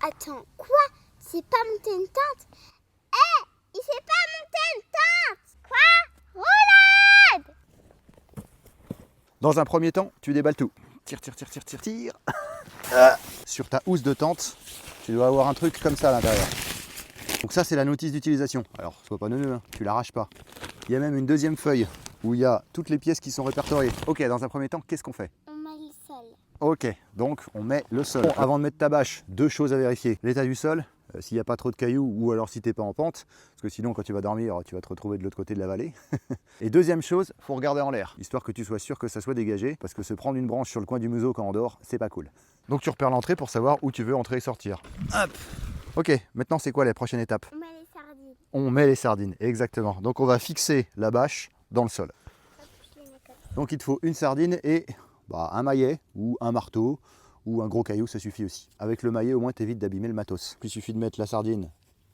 Attends, quoi? C'est pas monter une tente? Il sait pas monter une tente! Quoi? Roulade! Dans un premier temps, tu déballes tout. Tire, tire, tire, tire, tire, tire. Sur ta housse de tente, tu dois avoir un truc comme ça à l'intérieur. Donc ça, c'est la notice d'utilisation. Alors, sois pas neuneux, hein, tu l'arraches pas. Il y a même une deuxième feuille où il y a toutes les pièces qui sont répertoriées. Ok, dans un premier temps, qu'est-ce qu'on fait? On met le sol. Ok, donc on met le sol. Bon, avant de mettre ta bâche, deux choses à vérifier. L'état du sol, s'il n'y a pas trop de cailloux ou alors si tu n'es pas en pente, parce que sinon quand tu vas dormir, tu vas te retrouver de l'autre côté de la vallée. Et deuxième chose, il faut regarder en l'air, histoire que tu sois sûr que ça soit dégagé, parce que se prendre une branche sur le coin du museau quand on dort, c'est pas cool. Donc tu repères l'entrée pour savoir où tu veux entrer et sortir. Hop. Ok, maintenant c'est quoi la prochaine étape? On met les sardines. On met les sardines, exactement. Donc on va fixer la bâche dans le sol. Hop, je les mets comme ça. Donc il te faut une sardine et un maillet ou un marteau ou un gros caillou, ça suffit aussi. Avec le maillet, au moins, tu évites d'abîmer le matos. Puis il suffit de mettre la sardine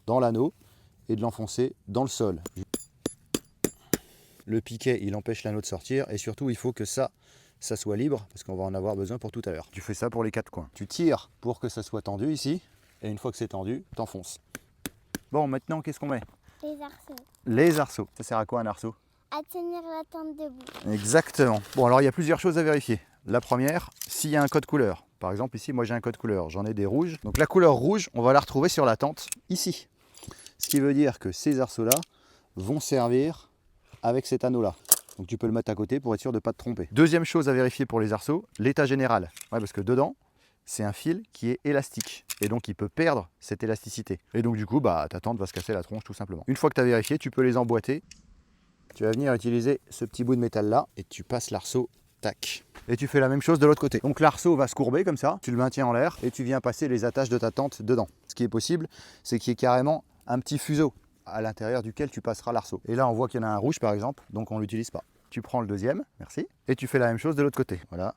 dans l'anneau et de l'enfoncer dans le sol. Le piquet, il empêche l'anneau de sortir et surtout, il faut que ça soit libre parce qu'on va en avoir besoin pour tout à l'heure. Tu fais ça pour les quatre coins. Tu tires pour que ça soit tendu ici et une fois que c'est tendu, t'enfonces. Bon, maintenant, qu'est-ce qu'on met? Les arceaux. Les arceaux. Ça sert à quoi un arceau? À tenir la tente debout. Exactement. Bon, alors il y a plusieurs choses à vérifier. La première, s'il y a un code couleur. Par exemple, ici, moi j'ai un code couleur. J'en ai des rouges. Donc la couleur rouge, on va la retrouver sur la tente, ici. Ce qui veut dire que ces arceaux-là vont servir avec cet anneau-là. Donc tu peux le mettre à côté pour être sûr de ne pas te tromper. Deuxième chose à vérifier pour les arceaux, l'état général. Ouais, parce que dedans, c'est un fil qui est élastique. Et donc il peut perdre cette élasticité. Et donc du coup, ta tente va se casser la tronche tout simplement. Une fois que tu as vérifié, tu peux les emboîter. Tu vas venir utiliser ce petit bout de métal là et tu passes l'arceau, tac. Et tu fais la même chose de l'autre côté. Donc l'arceau va se courber comme ça, tu le maintiens en l'air et tu viens passer les attaches de ta tente dedans. Ce qui est possible, c'est qu'il y ait carrément un petit fuseau à l'intérieur duquel tu passeras l'arceau. Et là on voit qu'il y en a un rouge par exemple, donc on ne l'utilise pas. Tu prends le deuxième, merci, et tu fais la même chose de l'autre côté. Voilà.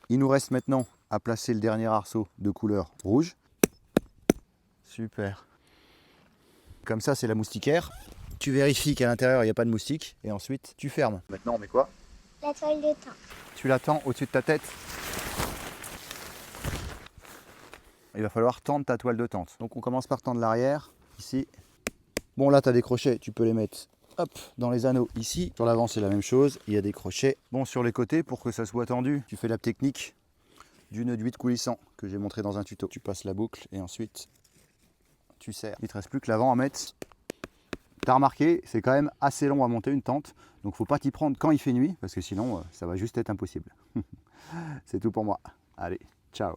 Il nous reste maintenant à placer le dernier arceau de couleur rouge. Super. Comme ça c'est la moustiquaire. Tu vérifies qu'à l'intérieur il n'y a pas de moustique et ensuite tu fermes. Maintenant on met quoi? La toile de tente. Tu l'attends au-dessus de ta tête. Il va falloir tendre ta toile de tente. Donc on commence par tendre l'arrière, ici. Bon là tu as des crochets, tu peux les mettre hop, dans les anneaux ici. Sur l'avant c'est la même chose, il y a des crochets. Bon sur les côtés pour que ça soit tendu, tu fais la technique du nœud d'huile coulissant que j'ai montré dans un tuto. Tu passes la boucle et ensuite tu serres. Il ne te reste plus que l'avant à mettre. T'as remarqué, c'est quand même assez long à monter une tente, donc faut pas t'y prendre quand il fait nuit, parce que sinon ça va juste être impossible. C'est tout pour moi. Allez, ciao.